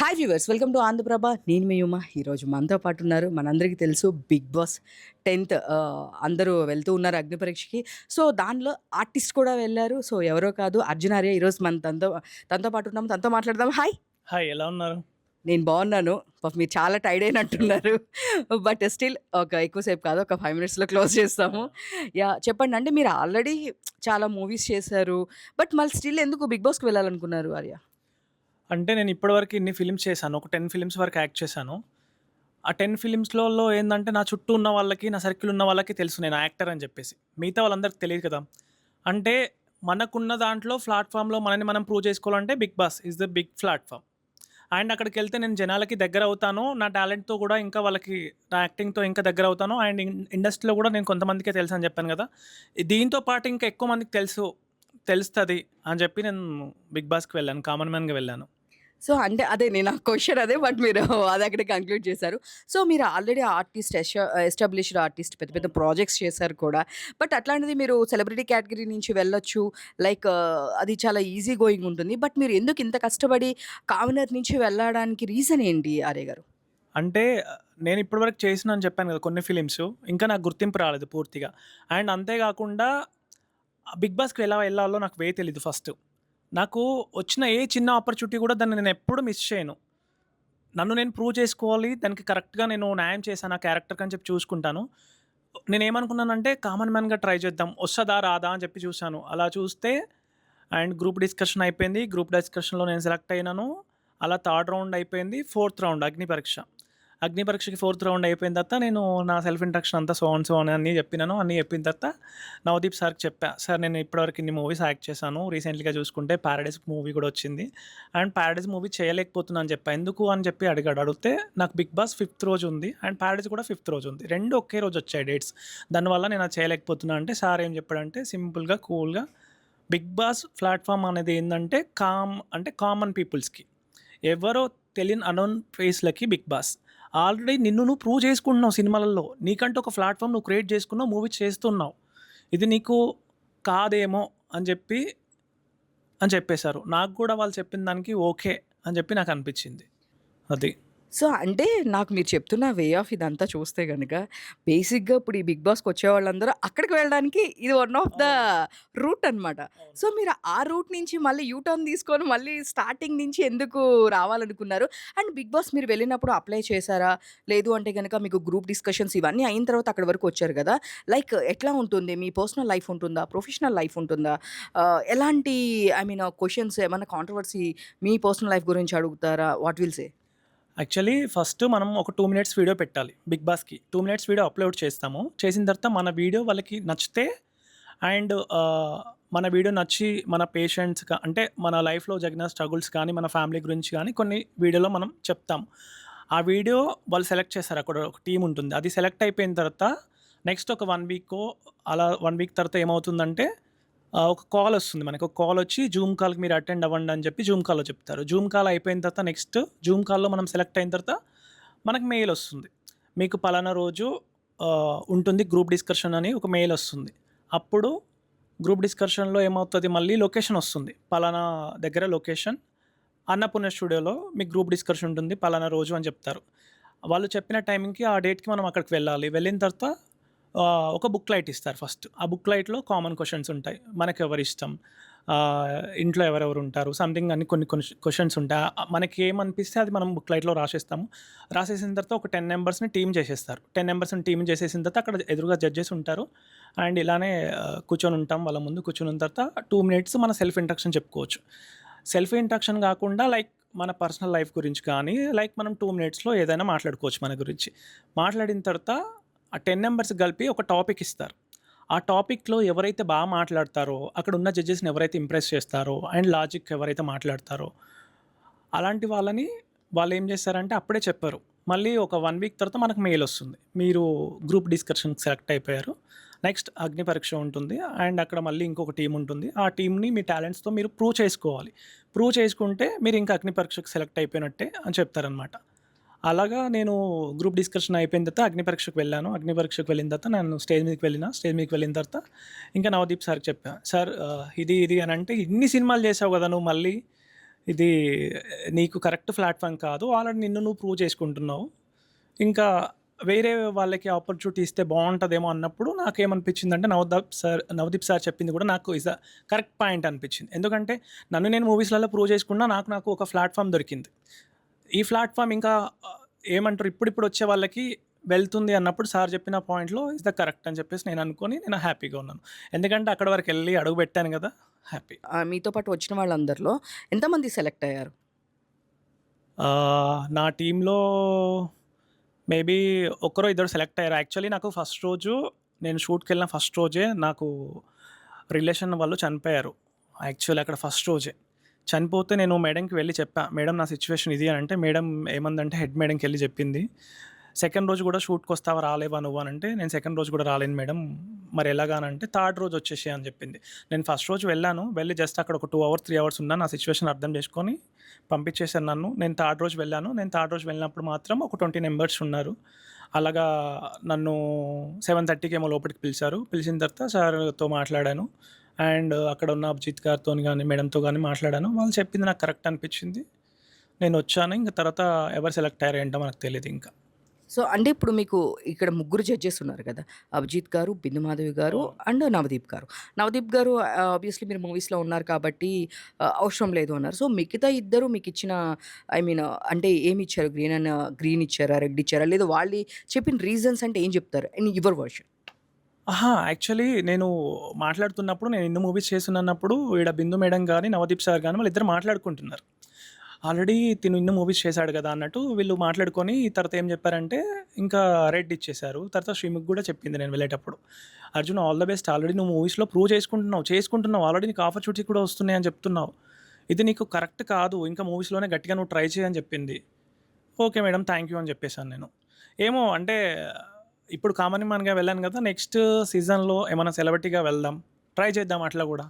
Hi viewers, welcome to Andhra Prabha. నేను మీ ఉమా. ఈరోజు మనతో పాటు ఉన్నారు, మనందరికీ తెలుసు, బిగ్ బాస్ 10th అందరూ వెళ్తూ ఉన్నారు అగ్ని పరీక్షకి. సో దానిలో ఆర్టిస్ట్ కూడా వెళ్ళారు. సో ఎవరో కాదు, అర్జున్ ఆర్య ఈరోజు తనతో పాటు ఉన్నాము. తనతో మాట్లాడదాం. హాయ్. హాయ్. ఎలా ఉన్నారు? నేను బాగున్నాను. పాపం మీరు చాలా టైర్డ్ అయినట్టున్నారు. బట్ స్టిల్ ఒక ఎక్కువ సేపు కాదు, ఒక 5 మినిట్స్లో క్లోజ్ చేస్తాము. చెప్పండి. అంటే మీరు ఆల్రెడీ చాలా మూవీస్ చేశారు, బట్ మళ్ళీ స్టిల్ ఎందుకు బిగ్ బాస్కి వెళ్ళాలనుకున్నారు ఆర్య? అంటే నేను ఇప్పటివరకు ఇన్ని ఫిల్మ్స్ చేశాను. ఒక 10 ఫిల్మ్స్ వరకు యాక్ట్ చేశాను. ఆ 10 ఫిల్మ్స్‌లలో ఏందంటే నా చుట్టూ ఉన్న వాళ్ళకి, నా సర్కిల్ ఉన్న వాళ్ళకి తెలుసు నేను యాక్టర్ అని చెప్పేసి. మిగతా వాళ్ళందరికి తెలీదు కదా! అంటే మనకున్న దాంట్లో ప్లాట్‌ఫామ్‌లో మనల్ని మనం ప్రూవ్ చేసుకోవాలంటే Bigg Boss is the big platform. And అక్కడికెళ్తే నేను జనాలకి దగ్గరవుతాను. నా టాలెంట్‌తో కూడా ఇంకా వాళ్ళకి నా యాక్టింగ్‌తో ఇంకా దగ్గరవుతాను. అండ్ ఇండస్ట్రీలో కూడా నేను కొంతమందికే తెలుసని చెప్పాను కదా! దీంతో పాటు ఇంకా ఎక్కువ మందికి తెలుస్తది అని చెప్పి నేను బిగ్ బాస్‌కి వెళ్ళాను. కామన్ మ్యాన్‌గా వెళ్ళాను. సో, అంటే అదే నా క్వెషన్ అదే. బట్ మీరు అదక్కడే కంక్లూడ్ చేశారు. సో, మీరు ఆల్రెడీ ఆర్టిస్ట్, ఎస్టాబ్లిష్డ్ ఆర్టిస్ట్, పెద్ద పెద్ద ప్రాజెక్ట్స్ చేశారు కూడా. బట్ అట్లాంటిది మీరు సెలబ్రిటీ కేటగిరీ నుంచి వెళ్ళొచ్చు. లైక్ అది చాలా ఈజీ గోయింగ్ ఉంటుంది. బట్ మీరు ఎందుకు ఇంత కష్టపడి కామనర్ నుంచి వెళ్ళడానికి రీజన్ ఏంటి ఆర్య గారు? అంటే నేను ఇప్పటివరకు చేసినా అని చెప్పాను కదా! కొన్ని ఫిలిమ్స్. ఇంకా నాకు గుర్తింపు రాలేదు పూర్తిగా. అండ్ అంతే కాకుండా బిగ్ బాస్‌కి ఎలా వెళ్ళాలో నాకు తెలీదు ఫస్ట్. నాకు వచ్చిన ఏ చిన్న ఆపర్చునిటీ కూడా దాన్ని నేను ఎప్పుడు మిస్ చేయను. నన్ను నేను ప్రూవ్ చేసుకోవాలి. దానికి కరెక్ట్‌గా నేను న్యాయం చేశాను ఆ క్యారెక్టర్‌కి అని చెప్పి చూసుకుంటాను. నేనేమనుకున్నానంటే కామన్ మ్యాన్‌గా ట్రై చేద్దాం. వస్తదా? రాదా? అని చెప్పి చూసాను. అలా చూస్తే అండ్ గ్రూప్ డిస్కషన్ అయిపోయింది. గ్రూప్ డిస్కషన్‌లో నేను సెలెక్ట్ అయినాను. అలా థర్డ్ రౌండ్ అయిపోయింది. ఫోర్త్ రౌండ్ అగ్ని పరీక్ష. అగ్ని పరీక్షకి ఫోర్త్ రౌండ్ అయిపోయిన తర్వాత నేను నా సెల్ఫ్ ఇంట్రడక్షన్ అంతా సో అండ్ సో అని అన్నీ చెప్పినాను. అన్నీ చెప్పిన తర్వాత నవదీప్ సార్‌కి చెప్పా. సార్ నేను ఇప్పటివరకు ఇన్ని మూవీస్ యాక్ట్ చేశాను. రీసెంట్‌గా చూసుకుంటే 'పారడైస్' మూవీ కూడా వచ్చింది. అండ్ 'పారడైస్' మూవీ చేయలేకపోతున్నా అని చెప్పా. ఎందుకు అని చెప్పి అడిగాడు. అడిగితే నాకు 'బిగ్ బాస్' 5th రోజు ఉంది. అండ్ 'పారడైస్' కూడా 5th రోజు ఉంది. 2 ఒకే రోజు వచ్చాయి డేట్స్. దానివల్ల నేను అది చేయలేకపోతున్నా అంటే సార్ ఏం చెప్పాడంటే సింపుల్‌గా, కూల్‌గా 'బిగ్ బాస్' ప్లాట్‌ఫామ్ అనేది ఏందంటే అంటే కామన్ పీపుల్స్‌కి. ఎవరో తెలియని అన్నోన్ ఫేస్‌లకి 'బిగ్ బాస్.' ఆల్రెడీ నిన్ను నువ్వు ప్రూవ్ చేసుకుంటున్నావు సినిమాలలో. నీకంటూ ఒక ప్లాట్‌ఫామ్ నువ్వు క్రియేట్ చేసుకున్నావు. మూవీ చేస్తున్నావు. ఇది నీకు కాదేమో అని చెప్పేశారు. నాకు కూడా వాళ్ళు చెప్పిన దానికి ఓకే అని చెప్పి నాకనిపించింది. అది. సో, అంటే నాకు మీరు చెప్తున్న వే ఆఫ్ ఇదంతా చూస్తే గనక, బేసిక్‌గా ఇప్పుడు ఈ 'బిగ్ బాస్'కి వచ్చేవాళ్ళందరూ అక్కడికి వెళ్ళడానికి ఇది వన్ ఆఫ్ ద రూట్ అనమాట. అవును. సో, మీరు ఆ రూట్ నుంచి మళ్ళీ యూ టర్న్ తీసుకొని మళ్ళీ స్టార్టింగ్ నుంచి ఎందుకు రావాలనుకున్నారు? అండ్ 'బిగ్ బాస్' మీరు వెళ్ళినప్పుడు అప్లై చేశారా? లేదు అంటే గనక మీకు గ్రూప్ డిస్కషన్స్ ఇవన్నీ అయిన తర్వాత అక్కడి వరకు వచ్చారు గదా! లైక్ ఎట్లా ఉంటుంది? మీ పర్సనల్ లైఫ్ ఉంటుందా? ప్రొఫెషనల్ లైఫ్ ఉంటుందా? ఎలాంటి ఐ మీన్ క్వెషన్స్ ఏమన్నా కాంట్రోవర్సీ మీ పర్సనల్ లైఫ్ గురించి అడుగుతారా? What will say? Actually first మనం ఒక 2 మినిట్స్ వీడియో పెట్టాలి బిగ్ బాస్‌కి. 2 మినిట్స్ వీడియో అప్‌లోడ్ చేస్తాము. చేసిన తర్వాత మన వీడియో వాళ్ళకి నచ్చితే అండ్ మన వీడియో నచ్చి మన పేషెంట్స్‌గా అంటే మన లైఫ్‌లో జరిగిన స్ట్రగుల్స్ కానీ, మన ఫ్యామిలీ గురించి కానీ కొన్ని వీడియోలో మనం చెప్తాం. ఆ వీడియో వాళ్ళు సెలెక్ట్ చేస్తారు. అక్కడ ఒక టీమ్ ఉంటుంది. అది సెలెక్ట్ అయిపోయిన తర్వాత నెక్స్ట్ ఒక 1 వీకో అలా 1 వీక్ తర్వాత ఏమవుతుందంటే ఒక కాల్ వస్తుంది మనకి. ఒక కాల్ వచ్చి జూమ్ కాల్‌కి మీరు అటెండ్ అవ్వండి అని చెప్పి జూమ్ కాల్‌లో చెప్తారు. జూమ్ కాల్ అయిపోయిన తర్వాత నెక్స్ట్ జూమ్ కాల్‌లో మనం సెలెక్ట్ అయిన తర్వాత మనకు మెయిల్ వస్తుంది. మీకు పలానా రోజు ఉంటుంది గ్రూప్ డిస్కషన్ అని ఒక మెయిల్ వస్తుంది. అప్పుడు గ్రూప్ డిస్కషన్‌లో ఏమవుతది మళ్ళీ లొకేషన్ వస్తుంది. పలానా దగ్గర లొకేషన్ అన్నపూర్ణ స్టూడియోలో మీకు గ్రూప్ డిస్కషన్ ఉంటుంది పలానా రోజు అని చెప్తారు. వాళ్ళు చెప్పిన టైంకి ఆ డేట్‌కి మనం అక్కడికి వెళ్ళాలి. వెళ్ళిన తర్వాత ఒక బుక్‌లైట్ ఇస్తారు ఫస్ట్. ఆ బుక్‌లైట్‌లో కామన్ క్వెషన్స్ ఉంటాయి. మనకెవరిష్టం? ఇంట్లో ఎవరెవరు ఉంటారు? సంథింగ్ అని కొన్ని కొన్ని క్వెషన్స్ ఉంటాయి. మనకేమనిపిస్తే అది మనం బుక్‌లైట్‌లో రాసేస్తాము. రాసేసిన తర్వాత ఒక 10 మెంబర్స్‌ని టీమ్ చేసేస్తారు. 10 మెంబర్స్‌ని టీమ్ చేసేసిన తర్వాత అక్కడ ఎదురుగా జడ్జెస్ ఉంటారు. అండ్ ఇలానే కూర్చొని ఉంటాం. వాళ్ళ ముందు కూర్చొని తర్వాత 2 మినిట్స్ మన సెల్ఫ్ ఇంట్రడక్షన్ చెప్పుకోవచ్చు. సెల్ఫ్ ఇంట్రడక్షన్ కాకుండా లైక్ మన పర్సనల్ లైఫ్ గురించి కానీ, లైక్ మనం 2 మినిట్స్‌లో ఏదైనా మాట్లాడుకోవచ్చు మన గురించి. మాట్లాడిన తర్వాత ఆ 10 మెంబర్స్‌కి కలిపి ఒక టాపిక్ ఇస్తారు. ఆ టాపిక్‌లో ఎవరైతే మాట్లాడతారో, అక్కడ ఉన్న జడ్జెస్‌ని ఎవరైతే ఇంప్రెస్ చేస్తారో అండ్ లాజిక్ ఎవరైతే మాట్లాడతారో, అలాంటి వాళ్ళని వాళ్ళేం చేస్తారంటే అప్పుడే చెప్పరు. మళ్ళీ ఒక 1 వీక్ తర్వాత మనకు మెయిల్ వస్తుంది. మీరు గ్రూప్ డిస్కషన్‌కి సెలెక్ట్ అయిపోయారు. నెక్స్ట్ అగ్ని పరీక్ష ఉంటుంది. అండ్ అక్కడ మళ్ళీ ఇంకొక టీమ్ ఉంటుంది. ఆ టీమ్‌ని మీ టాలెంట్స్‌తో మీరు ప్రూవ్ చేసుకోవాలి. ప్రూవ్ చేసుకుంటే మీరు ఇంకా అగ్ని పరీక్షకు సెలెక్ట్ అయిపోయినట్టే అని చెప్తారనమాట. అలాగా నేను గ్రూప్ డిస్కషన్ అయిపోయిన తర్వాత అగ్ని పరీక్షకు వెళ్ళాను. అగ్ని పరీక్షకు వెళ్ళిన తర్వాత నేను స్టేజ్ మీదకి వెళ్ళిన. స్టేజ్ మీదకి వెళ్ళిన తర్వాత ఇంకా నవదీప్ సార్‌కి చెప్పా. సార్ ఇది అని అంటే, "ఇన్ని సినిమాలు చేసావు కదా నువ్వు మళ్ళీ. ఇది నీకు కరెక్ట్ ప్లాట్‌ఫార్మ్ కాదు. ఆల్రెడీ నిన్ను నువ్వు ప్రూవ్ చేసుకుంటున్నావు. ఇంకా వేరే వాళ్ళకి ఆపర్చునిటీ ఇస్తే బావుంటదేమో అన్నప్పుడు నాకేమనిపించిందంటే నవదీప్ సార్ చెప్పింది కూడా నాకు ఈస్ ద కరెక్ట్ పాయింట్ అనిపించింది. ఎందుకంటే నన్ను నేను మూవీస్‌లలో ప్రూవ్ చేసుకున్నా నాకు ఒక ప్లాట్‌ఫార్మ్ దొరికింది. ఈ ప్లాట్‌ఫార్మ్ ఇంకా ఏమంటారు ఇప్పుడిప్పుడు వచ్చే వాళ్ళకి వెళ్తుంది అన్నప్పుడు సార్ చెప్పిన పాయింట్‌లో ఈస్ ద కరెక్ట్ అని చెప్పేసి నేను అనుకోని నేను హ్యాపీగా ఉన్నాను. ఎందుకంటే అక్కడి వరకెళ్ళి అడుగుపెట్టాను గదా! హ్యాపీ. మీతో పాటు వచ్చిన వాళ్ళందరిలో ఎంతమంది సెలెక్ట్ అయ్యారు? నా టీమ్‌లో మేబీ ఒక్కరో ఇద్దరు సెలెక్ట్ అయ్యారు. యాక్చువల్లీ నాకు ఫస్ట్ రోజు నేను షూట్‌కెళ్ళిన ఫస్ట్ రోజే నాకు రిలేషన్ వాళ్ళు చనిపోయారు. యాక్చువల్లీ అక్కడ ఫస్ట్ రోజే. చనిపోతే నేను మేడంకి వెళ్లి చెప్పా. మేడం నా సిట్యుయేషన్ ఇది అని అంటే మేడం ఏమందంటే హెడ్ మేడంకెళ్ళి చెప్పింది. సెకండ్ రోజు కూడా షూట్‌కొస్తావా రాలేవా నువ్వు అనంటే నేను సెకండ్ రోజు కూడా రాలేను మేడం. మరి ఎలాగా అనంటే థర్డ్ రోజు వచ్చేసేయి అని చెప్పింది. నేను ఫస్ట్ రోజు వెళ్ళాను. వెళ్ళి జస్ట్ అక్కడ ఒక 2 అవర్స్, 3 అవర్స్ ఉన్నాను. నా సిట్యుయేషన్ అర్థం చేసుకొని పంపించేసారు నన్ను. నేను థర్డ్ రోజు వెళ్ళాను. నేను థర్డ్ రోజు వెళ్ళినప్పుడు మాత్రం ఒక 20 మెంబర్స్ ఉన్నారు. అలాగా నన్ను 7:30కేమో లోపలికి పిలిచారు. పిలిచిన తర్వాత సార్‌తో మాట్లాడాను. అండ్ అక్కడ ఉన్న అభిజిత్ గారితోని గాని, మేడంతో గాని మాట్లాడాను. వాళ్ళు చెప్పింది నాకు కరెక్ట్ అనిపించింది. నేనొచ్చాను. ఇంక తర్వాత ఎవరు సెలెక్ట్ అయ్యారో ఏంటో మనకు తెలీదింక. సో, అంటే ఇప్పుడు మీకు ఇక్కడ ముగ్గురు జడ్జెస్ ఉన్నారు కదా! అభిజిత్ గారు, బిందు మాధవి గారు అవును. అండ్ నవదీప్ గారు. నవదీప్ గారు ఆబ్వియస్లీ మీరు మూవీస్‌లో ఉన్నారు కాబట్టి అవసరం లేదు అన్నారు. సో, మిగతా ఇద్దరు మీకిచ్చిన ఐ మీన్ అంటే ఏమిచ్చారు? గ్రీన్ ఇచ్చారా? రెడ్ ఇచ్చారా? లేదా వాళ్ళు చెప్పిన రీజన్స్ అంటే ఏం చెప్తారు? In your version. యాక్చువల్లీ నేను మాట్లాడుతున్నప్పుడు నేను ఇన్ని మూవీస్ చేసునన్నప్పుడు ఈడ బిందు మేడం గాని, నవదీప్ సార్ గాని వాళ్ళిద్దరు మాట్లాడుకుంటున్నారు. ఆల్రెడీ తిను ఇన్ని మూవీస్ చేశాడు గదా! అన్నట్టు వీళ్ళు మాట్లాడుకొని తర్వాత ఏం చెప్పారంటే ఇంకా రెడ్ ఇచ్చేశారు. తర్వాత శ్రీముఖి గూడా చెప్పింది నేను వెళ్ళేటప్పుడు. "Arjun all the best. Already నువ్వు మూవీస్‌లో ప్రూవ్ చేసుకుంటున్నావు. ఆల్రెడీ నీకు ఆపర్చునిటీ కూడా వస్తున్నాయి అని చెప్తున్నావు. ఇది నీకు కరెక్ట్ కాదు. ఇంకా మూవీస్‌లోనే గట్టిగా నువ్వు ట్రై చెయి" అని చెప్పింది. Okay madam. థ్యాంక్ యూ అని చెప్పేసాను నేను. ఏమో అంటే ఇప్పుడు కామన్ మ్యాన్‌గా వెళ్ళాను గదా! నెక్స్ట్ సీజన్‌లో ఏమన్నా సెలబ్రిటీగా వెళ్దాం. ట్రై చేద్దాం అట్లా గూడా.